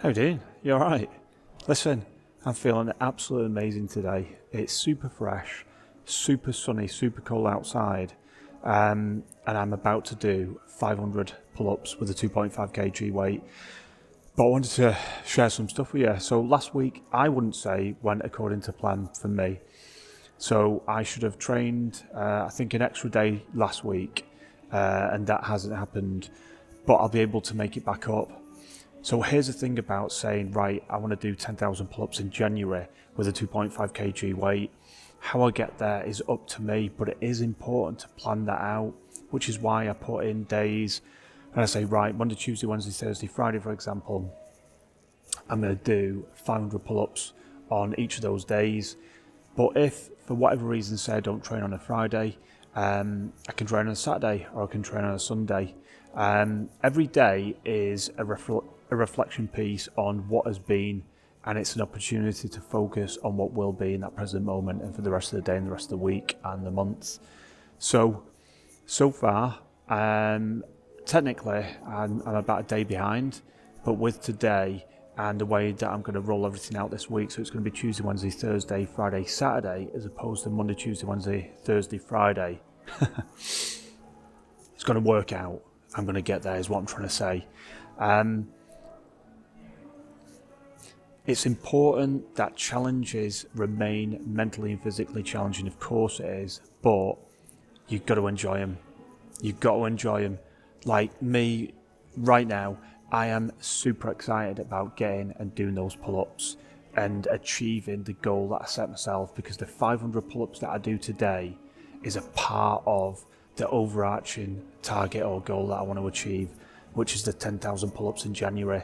How you doing? You alright? Listen, I'm feeling absolutely amazing today. It's super fresh, super sunny, super cold outside, and I'm about to do 500 pull-ups with a 2.5 kg weight. But I wanted to share some stuff with you. So last week, I wouldn't say went according to plan for me. So I should have trained, I think, an extra day last week, and that hasn't happened. But I'll be able to make it back up. So here's the thing about saying, right, I want to do 10,000 pull-ups in January with a 2.5 kg weight. How I get there is up to me, but it is important to plan that out, which is why I put in days. And I say, right, Monday, Tuesday, Wednesday, Thursday, Friday, for example, I'm going to do 500 pull-ups on each of those days. But if, for whatever reason, say I don't train on a Friday, I can train on a Saturday or I can train on a Sunday. Every day is a reflection piece on what has been, and it's an opportunity to focus on what will be in that present moment and for the rest of the day and the rest of the week and the month. So far, technically, I'm about a day behind, but with today and the way that I'm going to roll everything out this week, so it's going to be Tuesday, Wednesday, Thursday, Friday, Saturday, as opposed to Monday, Tuesday, Wednesday, Thursday, Friday. It's going to work out. I'm going to get there, is what I'm trying to say. It's important that challenges remain mentally and physically challenging. Of course it is, but you've got to enjoy them. You've got to enjoy them. Like me, right now, I am super excited about getting and doing those pull-ups and achieving the goal that I set myself, because the 500 pull-ups that I do today is a part of the overarching target or goal that I want to achieve, which is the 10,000 pull-ups in January.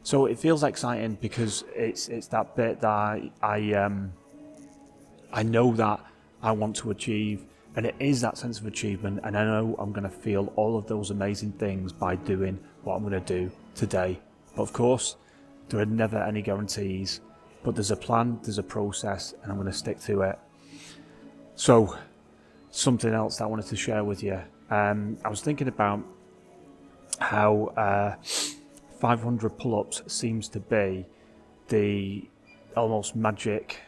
So it feels exciting because it's that bit that I know that I want to achieve, and it is that sense of achievement, and I know I'm going to feel all of those amazing things by doing what I'm going to do today. But of course, there are never any guarantees, but there's a plan, there's a process, and I'm going to stick to it. So something else that I wanted to share with you. I was thinking about how 500 pull-ups seems to be the almost magic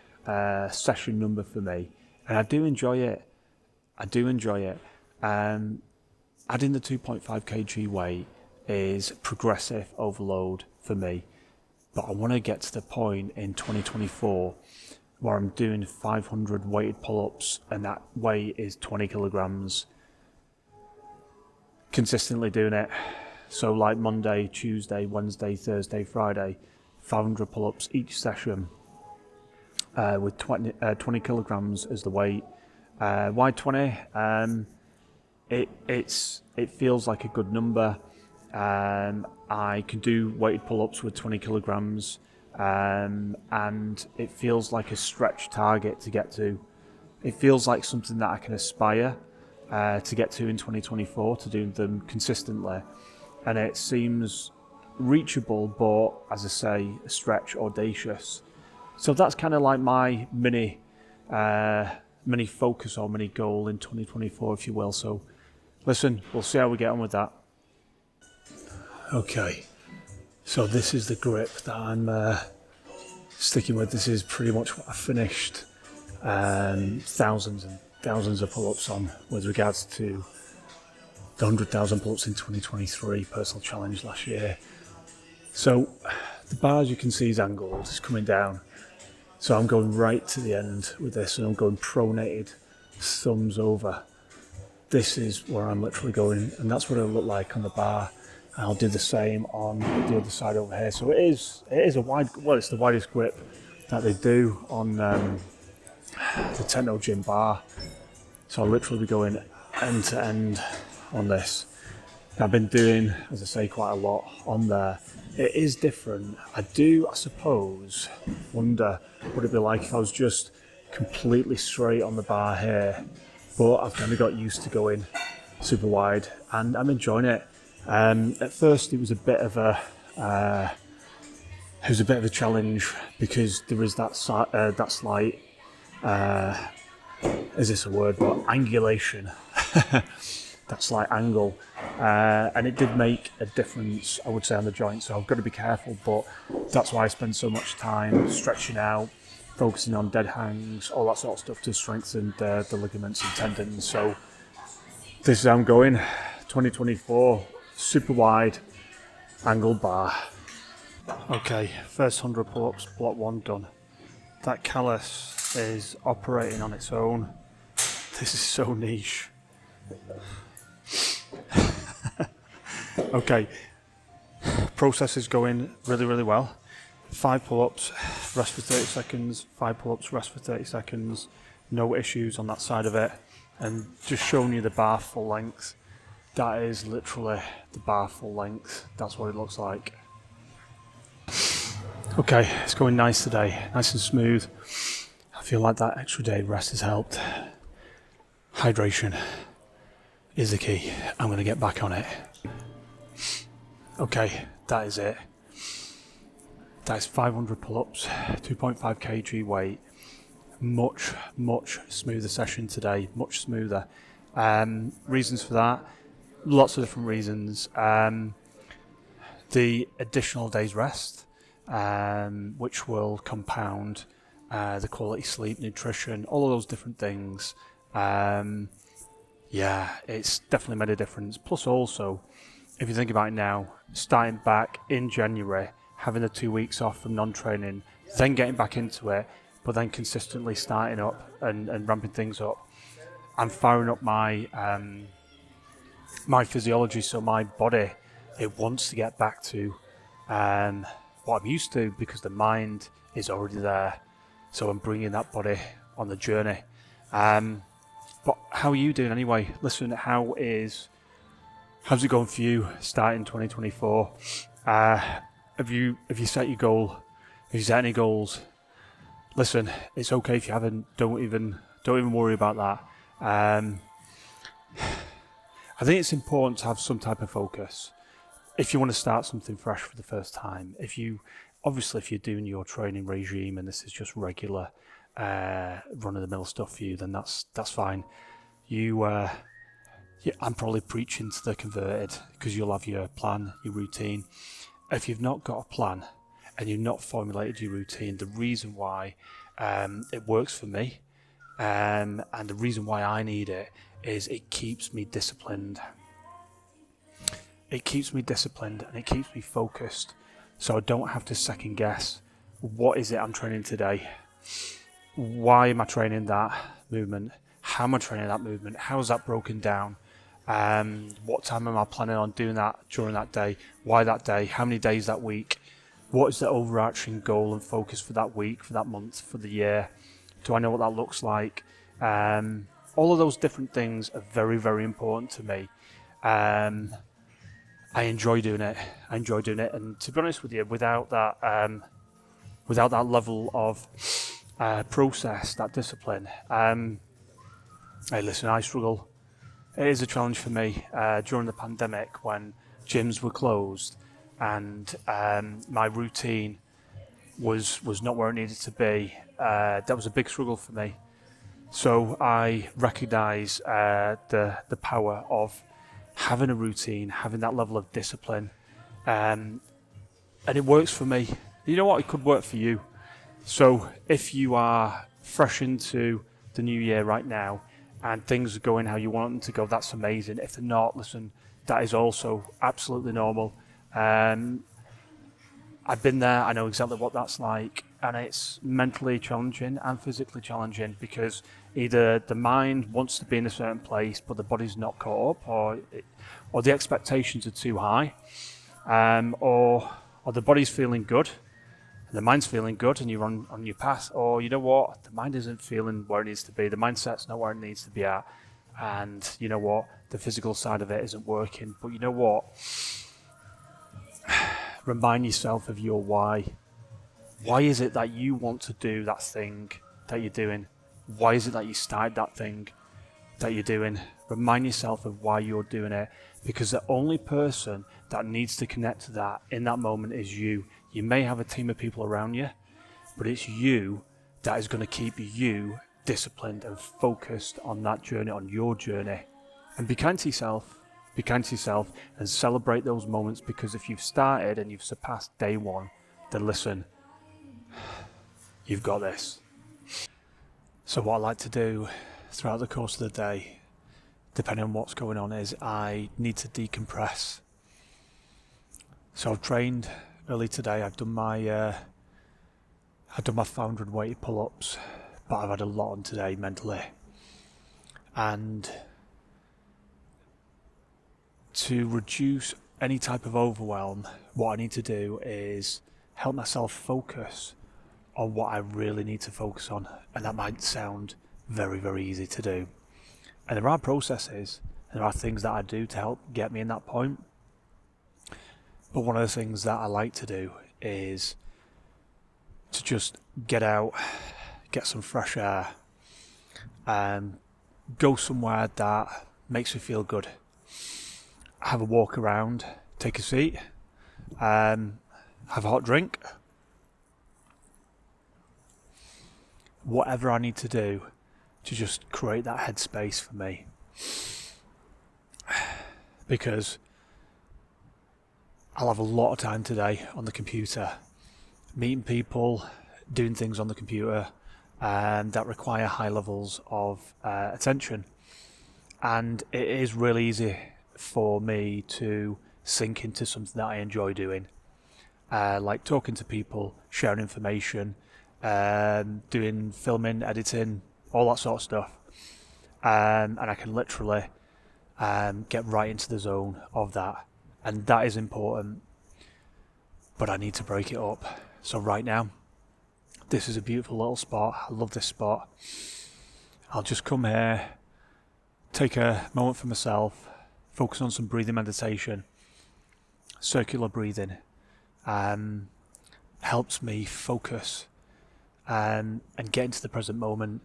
session number for me, and I do enjoy it. Adding the 2.5 kg weight is progressive overload for me, but I want to get to the point in 2024 where I'm doing 500 weighted pull-ups, and that weight is 20 kilograms. Consistently doing it. So like Monday, Tuesday, Wednesday, Thursday, Friday, 500 pull-ups each session with 20 kilograms as the weight. Why 20? It feels like a good number. I can do weighted pull-ups with 20 kilograms, and it feels like a stretch target to get to. It feels like something that I can aspire to get to in 2024, to do them consistently. And it seems reachable, but as I say, a stretch, audacious. So that's kind of like my mini focus or mini goal in 2024, if you will. So listen, we'll see how we get on with that. Okay, so this is the grip that I'm sticking with. This is pretty much what I finished thousands and thousands of pull-ups on with regards to the 100,000 pull-ups in 2023 personal challenge last year. So the bar, as you can see, is angled, it's coming down. So I'm going right to the end with this, and I'm going pronated, thumbs over. This is where I'm literally going, and that's what it'll look like on the bar. And I'll do the same on the other side over here. So it is a wide, well, it's the widest grip that they do on the Technogym bar. So I'll literally be going end to end on this. I've been doing, as I say, quite a lot on there. It is different. I suppose, wonder what it'd be like if I was just completely straight on the bar here. But I've kind of got used to going super wide, and I'm enjoying it. At first, it was a bit of a challenge, because there is that slight, is this a word? But angulation, that slight angle and it did make a difference, I would say, on the joint. So I've got to be careful, but that's why I spend so much time stretching out, focusing on dead hangs, all that sort of stuff to strengthen the ligaments and tendons. So this is how I'm going. 2024, super wide angle bar. Okay, first 100 pull-ups, block 1 done. That callus is operating on its own. This is so niche. Okay, process is going really, really well. 5 pull-ups, rest for 30 seconds, 5 pull-ups, rest for 30 seconds. No issues on that side of it. And just showing you the bar full length. That is literally the bar full length. That's what it looks like. Okay, it's going nice today, nice and smooth. I feel like that extra day rest has helped. Hydration is the key. I'm going to get back on it. Okay, that is it. That is 500 pull-ups, 2.5 kg weight. Much smoother session today, much smoother. Reasons for that, lots of different reasons. The additional day's rest, which will compound the quality sleep, nutrition, all of those different things. Yeah, it's definitely made a difference. Plus also, if you think about it now, starting back in January, having the 2 weeks off from non-training, then getting back into it, but then consistently starting up and ramping things up. I'm firing up my my physiology, so my body, it wants to get back to what I'm used to, because the mind is already there. So I'm bringing that body on the journey. But how are you doing anyway? Listen, how's it going for you starting 2024? Have you set your goal? Have you set any goals? Listen, it's okay if you haven't. Don't even worry about that. I think it's important to have some type of focus if you want to start something fresh for the first time. If you're doing your training regime and this is just regular run-of-the-mill stuff for you, then that's fine. I'm probably preaching to the converted, because you'll have your plan, your routine. If you've not got a plan and you've not formulated your routine, the reason why it works for me and the reason why I need it is it keeps me disciplined. It keeps me disciplined and it keeps me focused, so I don't have to second guess, what is it I'm training today? Why am I training that movement? How am I training that movement? How is that broken down? What time am I planning on doing that during that day? Why that day? How many days that week? What is the overarching goal and focus for that week, for that month, for the year? Do I know what that looks like? All of those different things are very, very important to me. I enjoy doing it. And to be honest with you, without that level of process, that discipline, hey, listen, I struggle. It is a challenge for me during the pandemic when gyms were closed and my routine was not where it needed to be. That was a big struggle for me. So I recognise the power of having a routine, having that level of discipline, and it works for me. You know what? It could work for you. So if you are fresh into the new year right now and things are going how you want them to go, that's amazing. If they're not, listen, that is also absolutely normal. I've been there, I know exactly what that's like, and it's mentally challenging and physically challenging, because either the mind wants to be in a certain place but the body's not caught up, or the expectations are too high, or the body's feeling good and the mind's feeling good and you're on your path, or you know what, the mind isn't feeling where it needs to be, the mindset's not where it needs to be at, and you know what, the physical side of it isn't working. But you know what, remind yourself of your why. Why is it that you want to do that thing that you're doing? Why is it that you started that thing that you're doing? Remind yourself of why you're doing it, because the only person that needs to connect to that in that moment is you. You may have a team of people around you, but it's you that is going to keep you disciplined and focused on that journey, on your journey. And be kind to yourself. Be kind to yourself and celebrate those moments, because if you've started and you've surpassed day one, then listen, you've got this. So what I like to do throughout the course of the day, depending on what's going on, is I need to decompress. So I've trained early today. I've done my 500 weighted pull-ups, but I've had a lot on today mentally. And to reduce any type of overwhelm, what I need to do is help myself focus on what I really need to focus on. And that might sound very, very easy to do. And there are processes, and there are things that I do to help get me in that point. But one of the things that I like to do is to just get out, get some fresh air, and go somewhere that makes me feel good. Have a walk around, take a seat, have a hot drink. Whatever I need to do to just create that headspace for me. Because I'll have a lot of time today on the computer, meeting people, doing things on the computer, and that require high levels of attention. And it is really easy for me to sink into something that I enjoy doing, like talking to people, sharing information, doing filming, editing, all that sort of stuff. And I can literally get right into the zone of that. And that is important, but I need to break it up. So right now, this is a beautiful little spot. I love this spot. I'll just come here, take a moment for myself, focus on some breathing meditation. Circular breathing helps me focus and get into the present moment,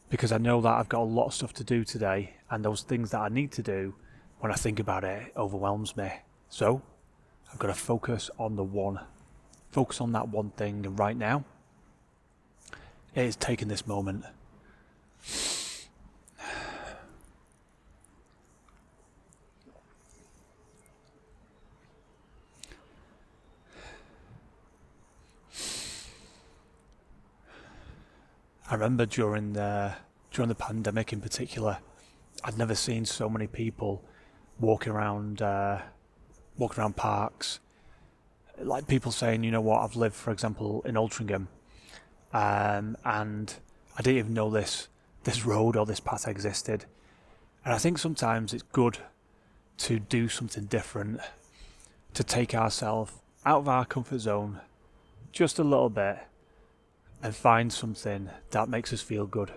because I know that I've got a lot of stuff to do today, and those things that I need to do, when I think about it, overwhelms me. So I've got to focus on that one thing, and right now it is taking this moment. I remember during the pandemic in particular, I'd never seen so many people walking around parks, like people saying, you know what, I've lived, for example, in Altrincham, and I didn't even know this road or this path existed. And I think sometimes it's good to do something different, to take ourselves out of our comfort zone just a little bit and find something that makes us feel good.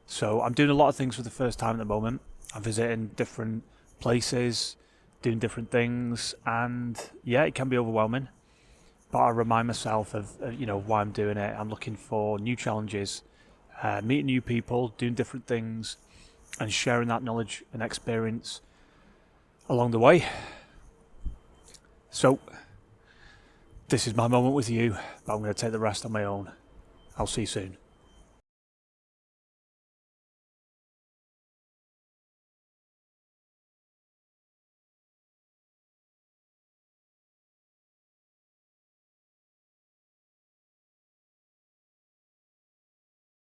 So I'm doing a lot of things for the first time at the moment. I'm visiting different places, doing different things, and yeah, it can be overwhelming. But I remind myself of why I'm doing it. I'm looking for new challenges, meeting new people, doing different things, and sharing that knowledge and experience along the way. So this is my moment with you, but I'm going to take the rest on my own. I'll see you soon.